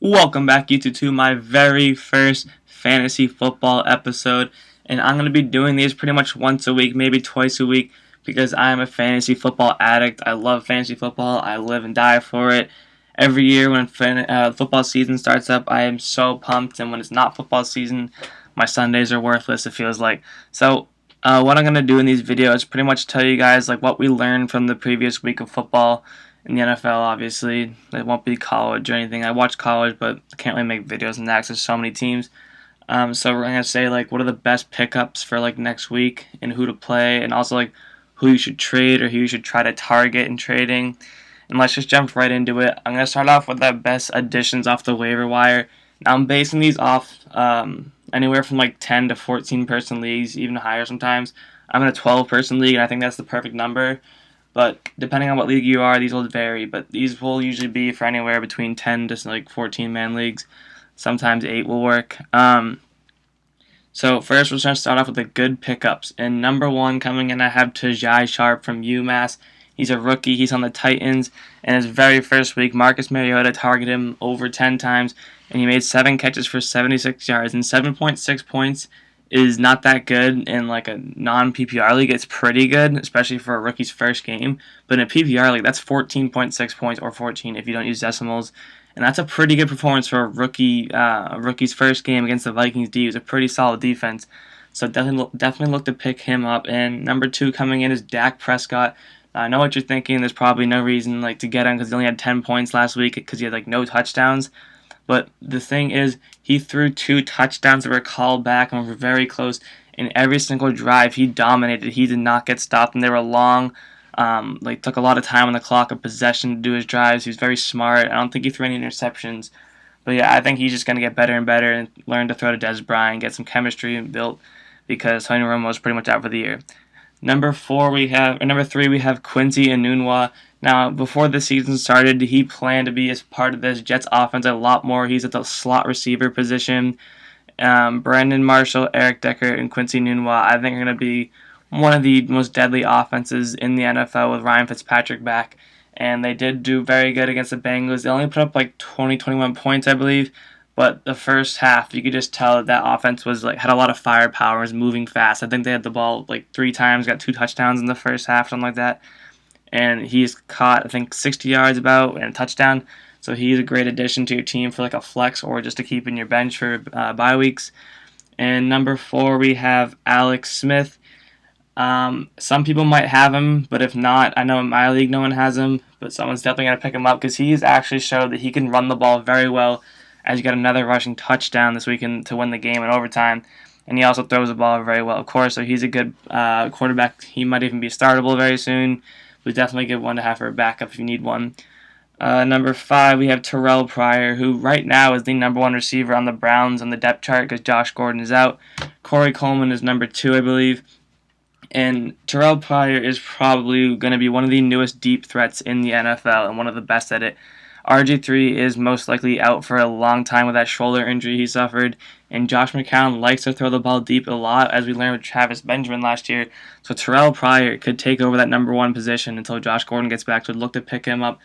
Welcome back, YouTube, to my very first fantasy football episode. And I'm going to be doing these pretty much once a week, maybe twice a week, because I am a fantasy football addict. I love fantasy football. I live and die for it. Every year when football season starts up, I am so pumped. And when it's not football season, my Sundays are worthless, it feels like. So what I'm going to do in these videos is pretty much tell you guys like what we learned from the previous week of football in the NFL. Obviously, it won't be college or anything. I watch college, but I can't really make videos on that because there's so many teams. So we're gonna say like what are the best pickups for like next week and who to play, and also like who you should trade or who you should try to target in trading. And let's just jump right into it. I'm gonna start off with the best additions off the waiver wire. Now I'm basing these off anywhere from like 10 to 14 person leagues, even higher sometimes. I'm in a 12 person league, and I think that's the perfect number. But depending on what league you are, these will vary. But these will usually be for anywhere between 10 to like 14-man leagues. Sometimes 8 will work. So first, we're going to start off with the good pickups. And number one coming in, I have Tajae Sharp from UMass. He's a rookie. He's on the Titans. And his very first week, Marcus Mariota targeted him over 10 times. And he made 7 catches for 76 yards. And 7.6 points is not that good in like a non-PPR league. It's pretty good, especially for a rookie's first game. But in a PPR league, that's 14.6 points, or 14 if you don't use decimals. And that's a pretty good performance for a rookie's first game against the Vikings D. It was a pretty solid defense. So definitely look to pick him up. And number 2 coming in is Dak Prescott. I know what you're thinking. There's probably no reason like to get him because he only had 10 points last week because he had like no touchdowns. But the thing is, he threw 2 touchdowns that were called back and were very close. In every single drive, he dominated. He did not get stopped, and they were long. Took a lot of time on the clock of possession to do his drives. He was very smart. I don't think he threw any interceptions. But yeah, I think he's just going to get better and better and learn to throw to Dez Bryant, get some chemistry built because Tony Romo is pretty much out for the year. Number 3, we have Quincy Enunwa. Now, before the season started, he planned to be as part of this Jets offense a lot more. He's at the slot receiver position. Brandon Marshall, Eric Decker, and Quincy Enunwa, I think, are going to be one of the most deadly offenses in the NFL with Ryan Fitzpatrick back. And they did do very good against the Bengals. They only put up like 21 points, I believe. But the first half, you could just tell that offense was like had a lot of firepower, was moving fast. I think they had the ball like 3 times, got 2 touchdowns in the first half, something like that. And he's caught, I think, 60 yards about and a touchdown. So he's a great addition to your team for like a flex or just to keep in your bench for bye weeks. And number 4, we have Alex Smith. Some people might have him, but if not, I know in my league no one has him, but someone's definitely going to pick him up because he's actually showed that he can run the ball very well, as he got another rushing touchdown this weekend to win the game in overtime. And he also throws the ball very well, of course, so he's a good quarterback. He might even be startable very soon, but definitely a good one to have for a backup if you need one. Number 5, we have Terrelle Pryor, who right now is the number 1 receiver on the Browns on the depth chart because Josh Gordon is out. Corey Coleman is number 2, I believe. And Terrelle Pryor is probably going to be one of the newest deep threats in the NFL and one of the best at it. RG3 is most likely out for a long time with that shoulder injury he suffered, and Josh McCown likes to throw the ball deep a lot, as we learned with Travis Benjamin last year. So Terrelle Pryor could take over that number 1 position until Josh Gordon gets back, so I'd look to pick him up.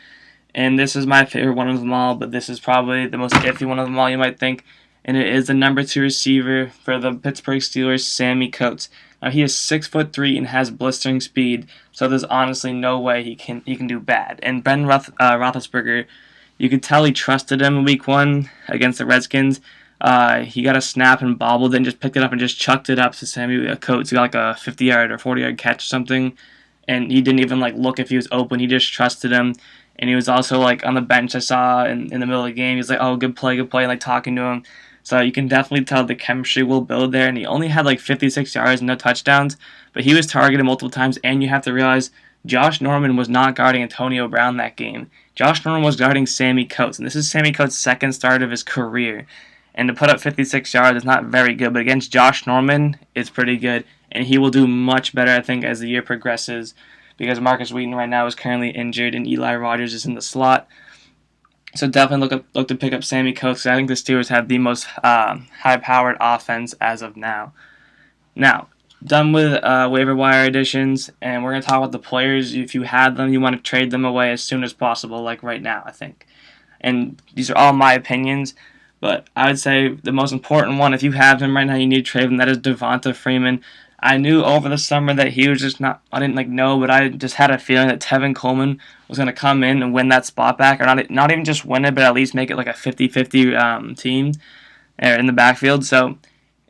And this is my favorite one of them all, but this is probably the most iffy one of them all, you might think, and it is the number 2 receiver for the Pittsburgh Steelers, Sammie Coates. Now, he is 6'3" and has blistering speed, so there's honestly no way he can do bad. And Ben Roethlisberger, you could tell he trusted him in week 1 against the Redskins. He got a snap and bobbled it and just picked it up and just chucked it up to Sammie Coates. He got like a 50-yard or 40-yard catch or something, and he didn't even like look if he was open. He just trusted him, and he was also like on the bench. I saw in the middle of the game. He was like, "Oh, good play," and like talking to him. So you can definitely tell the chemistry will build there. And he only had like 56 yards and no touchdowns, but he was targeted multiple times. And you have to realize Josh Norman was not guarding Antonio Brown that game. Josh Norman was guarding Sammie Coates, and this is Sammie Coates' second start of his career. And to put up 56 yards is not very good, but against Josh Norman, it's pretty good. And he will do much better, I think, as the year progresses, because Marcus Wheaton right now is currently injured and Eli Rogers is in the slot. So definitely look to pick up Sammie Coates. I think the Steelers have the most high-powered offense as of now. Now, done with waiver wire additions, and we're going to talk about the players. If you had them, you want to trade them away as soon as possible, like right now, I think. And these are all my opinions. But I would say the most important one, if you have him right now, you need to trade him. That is Devonta Freeman. I knew over the summer that he was just not. I didn't know, but I just had a feeling that Tevin Coleman was going to come in and win that spot back, or not even just win it, but at least make it like a 50-50 team in the backfield. So,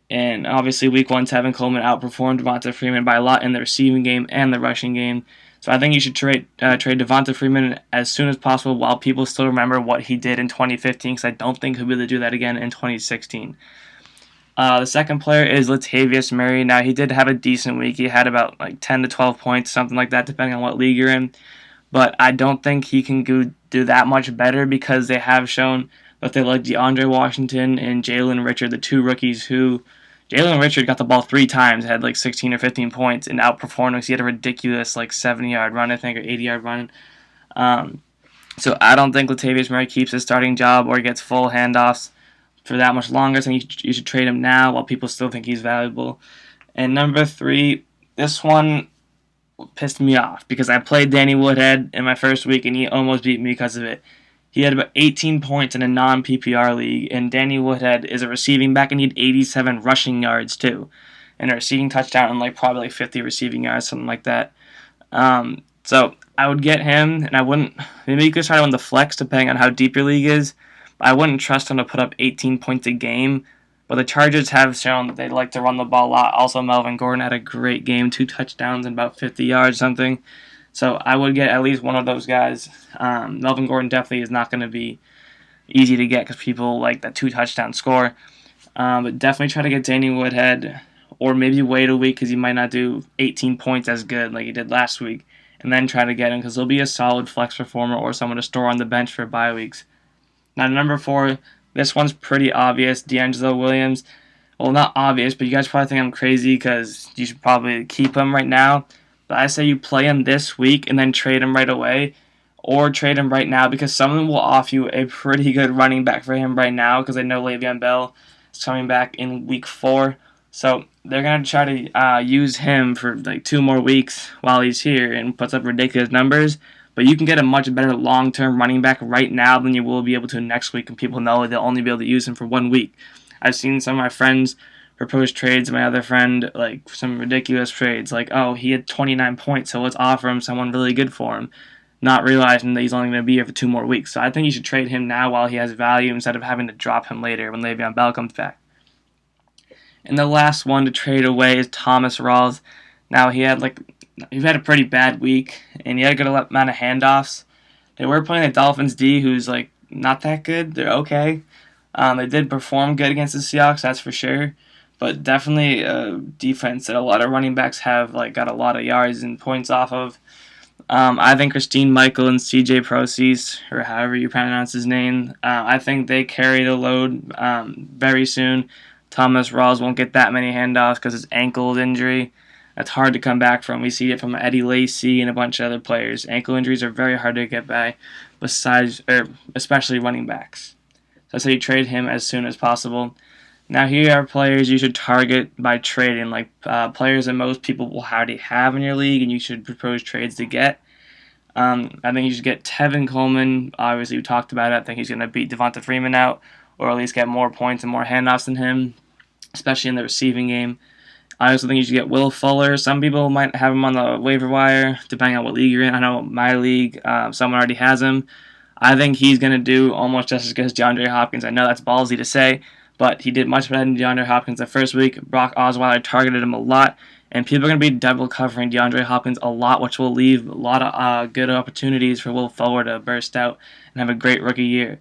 and obviously week 1, Tevin Coleman outperformed Devonta Freeman by a lot in the receiving game and the rushing game. So I think you should trade Devonta Freeman as soon as possible while people still remember what he did in 2015, because I don't think he'll be able to do that again in 2016. The second player is Latavius Murray. Now, he did have a decent week. He had about 10 to 12 points, something like that, depending on what league you're in. But I don't think he can do that much better, because they have shown that they like DeAndre Washington and Jalen Richard, the two rookies who Jalen Richard got the ball 3 times, had 16 or 15 points, and outperformed because he had a ridiculous 70-yard run, I think, or 80-yard run. So I don't think Latavius Murray keeps his starting job or gets full handoffs for that much longer. So you should trade him now while people still think he's valuable. And number 3, this one pissed me off because I played Danny Woodhead in my first week and he almost beat me because of it. He had about 18 points in a non-PPR league, and Danny Woodhead is a receiving back, and he had 87 rushing yards too, and a receiving touchdown and probably 50 receiving yards, something like that. So I would get him, and I wouldn't. Maybe you could try on the flex depending on how deep your league is. I wouldn't trust him to put up 18 points a game. But the Chargers have shown that they like to run the ball a lot. Also, Melvin Gordon had a great game, 2 touchdowns and about 50 yards, something. So I would get at least one of those guys. Melvin Gordon definitely is not going to be easy to get because people like that 2-touchdown score. But definitely try to get Danny Woodhead, or maybe wait a week because he might not do 18 points as good like he did last week, and then try to get him because he'll be a solid flex performer or someone to store on the bench for bye weeks. Now, number 4, this one's pretty obvious, DeAngelo Williams. Well, not obvious, but you guys probably think I'm crazy because you should probably keep him right now. But I say you play him this week and then trade him right away, or trade him right now because someone will offer you a pretty good running back for him right now because I know Le'Veon Bell is coming back in week 4. So they're going to try to use him for 2 more weeks while he's here and puts up ridiculous numbers. But you can get a much better long-term running back right now than you will be able to next week, and people know they'll only be able to use him for 1 week. I've seen some of my friends propose trades. My other friend, some ridiculous trades, oh, he had 29 points, so let's offer him someone really good for him, not realizing that he's only going to be here for 2 more weeks. So I think you should trade him now while he has value instead of having to drop him later when Le'Veon Bell comes back. And the last one to trade away is Thomas Rawls. Now, he had a pretty bad week, and he had a good amount of handoffs. They were playing the Dolphins D, who's not that good. They're okay. They did perform good against the Seahawks, that's for sure. But definitely a defense that a lot of running backs have got a lot of yards and points off of. I think Christine Michael and CJ Proceeds, or however you pronounce his name, I think they carry the load very soon. Thomas Rawls won't get that many handoffs because his ankle injury. That's hard to come back from. We see it from Eddie Lacy and a bunch of other players. Ankle injuries are very hard to get by, especially running backs. So I say you trade him as soon as possible. Now, here are players you should target by trading, players that most people will already have in your league, and you should propose trades to get. I think you should get Tevin Coleman. Obviously, we talked about it. I think he's going to beat Devonta Freeman out, or at least get more points and more handoffs than him, especially in the receiving game. I also think you should get Will Fuller. Some people might have him on the waiver wire, depending on what league you're in. I know my league, someone already has him. I think he's going to do almost just as good as DeAndre Hopkins. I know that's ballsy to say, but he did much better than DeAndre Hopkins the first week. Brock Osweiler targeted him a lot, and people are going to be double covering DeAndre Hopkins a lot, which will leave a lot of good opportunities for Will Fuller to burst out and have a great rookie year.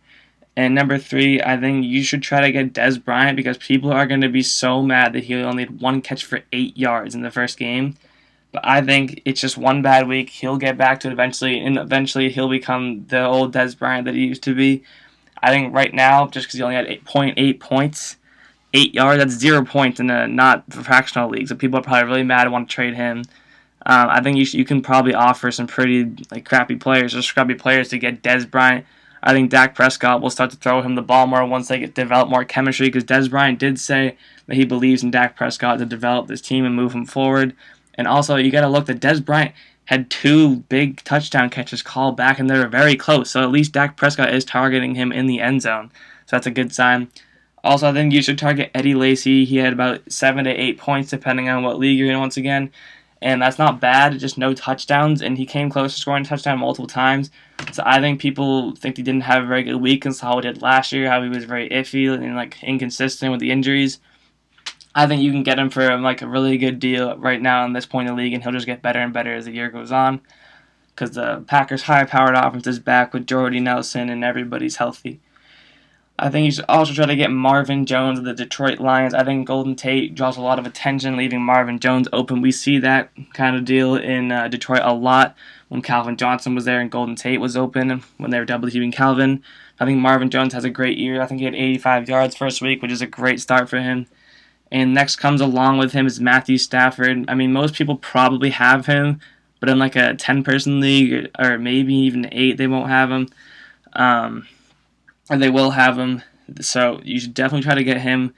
And number 3, I think you should try to get Dez Bryant because people are going to be so mad that he only had 1 catch for 8 yards in the first game. But I think it's just one bad week. He'll get back to it eventually, and eventually he'll become the old Dez Bryant that he used to be. I think right now, just because he only had 8.8 points, 8 yards, that's 0 points in a not fractional league. So people are probably really mad and want to trade him. I think you can probably offer some pretty crappy players or scrubby players to get Dez Bryant. I think Dak Prescott will start to throw him the ball more once they develop more chemistry because Dez Bryant did say that he believes in Dak Prescott to develop this team and move him forward. And also, you got to look that Dez Bryant had 2 big touchdown catches called back, and they were very close. So at least Dak Prescott is targeting him in the end zone. So that's a good sign. Also, I think you should target Eddie Lacy. He had about 7 to 8 points, depending on what league you're in once again. And that's not bad, just no touchdowns. And he came close to scoring a touchdown multiple times. So I think people think he didn't have a very good week and saw what he did last year, how he was very iffy and inconsistent with the injuries. I think you can get him for a really good deal right now in this point in the league, and he'll just get better and better as the year goes on. Because the Packers' high-powered offense is back with Jordy Nelson and everybody's healthy. I think you should also try to get Marvin Jones of the Detroit Lions. I think Golden Tate draws a lot of attention, leaving Marvin Jones open. We see that kind of deal in Detroit a lot when Calvin Johnson was there and Golden Tate was open when they were double teaming Calvin. I think Marvin Jones has a great year. I think he had 85 yards first week, which is a great start for him. And next comes along with him is Matthew Stafford. I mean, most people probably have him, but in a 10-person league or maybe even 8, they won't have him. Or they will have him. So you should definitely try to get him.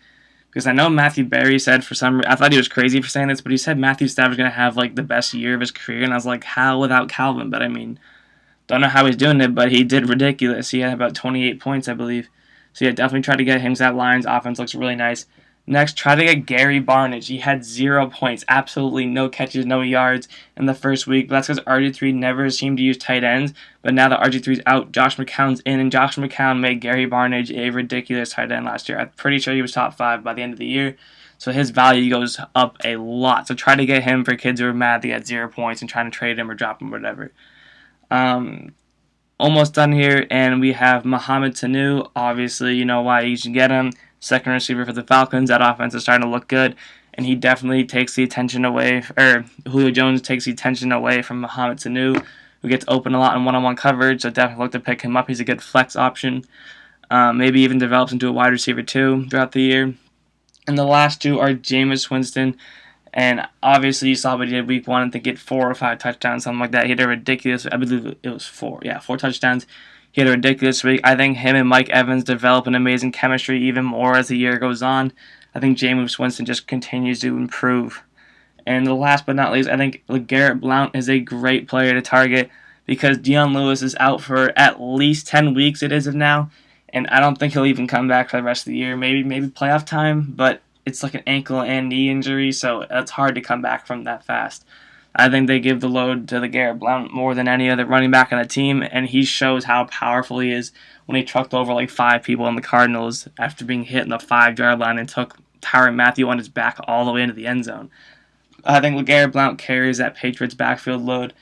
Because I know Matthew Berry said I thought he was crazy for saying this, but he said Matthew Stafford's going to have the best year of his career. And I was like, how without Calvin? But I mean, don't know how he's doing it, but he did ridiculous. He had about 28 points, I believe. So yeah, definitely try to get him because that Lions offense looks really nice. Next, try to get Gary Barnidge. He had 0 points, absolutely no catches, no yards in the first week. But that's because RG3 never seemed to use tight ends. But now that RG3's out, Josh McCown's in, and Josh McCown made Gary Barnidge a ridiculous tight end last year. I'm pretty sure he was top 5 by the end of the year. So his value goes up a lot. So try to get him for kids who are mad they had 0 points and trying to trade him or drop him or whatever. Almost done here, and we have Mohamed Sanu. Obviously, you know why you should get him. Second receiver for the Falcons. That offense is starting to look good, and he definitely takes the attention away, or Julio Jones takes the attention away from Mohamed Sanu, who gets open a lot in one-on-one coverage, so definitely look to pick him up. He's a good flex option. Maybe even develops into a wide receiver too throughout the year. And the last 2 are Jameis Winston, and obviously you saw what he did week 1 and think he had 4 or 5 touchdowns, something like that. He had a ridiculous, I believe it was 4 touchdowns. He had a ridiculous week. I think him and Mike Evans develop an amazing chemistry even more as the year goes on. I think Jameis Winston just continues to improve. And the last but not least, I think LeGarrette Blount is a great player to target because Dion Lewis is out for at least 10 weeks, it is of now. And I don't think he'll even come back for the rest of the year. Maybe playoff time, but it's like an ankle and knee injury, so it's hard to come back from that fast. I think they give the load to LeGarrette Blount more than any other running back on the team, and he shows how powerful he is when he trucked over 5 people on the Cardinals after being hit in the 5-yard line and took Tyrann Mathieu on his back all the way into the end zone. I think LeGarrette Blount carries that Patriots backfield load,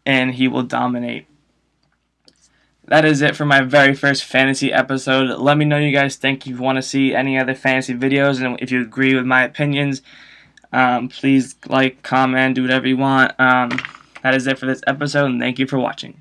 and he will dominate. That is it for my very first fantasy episode. Let me know you guys think you want to see any other fantasy videos, and if you agree with my opinions. Please comment, do whatever you want. That is it for this episode, and thank you for watching.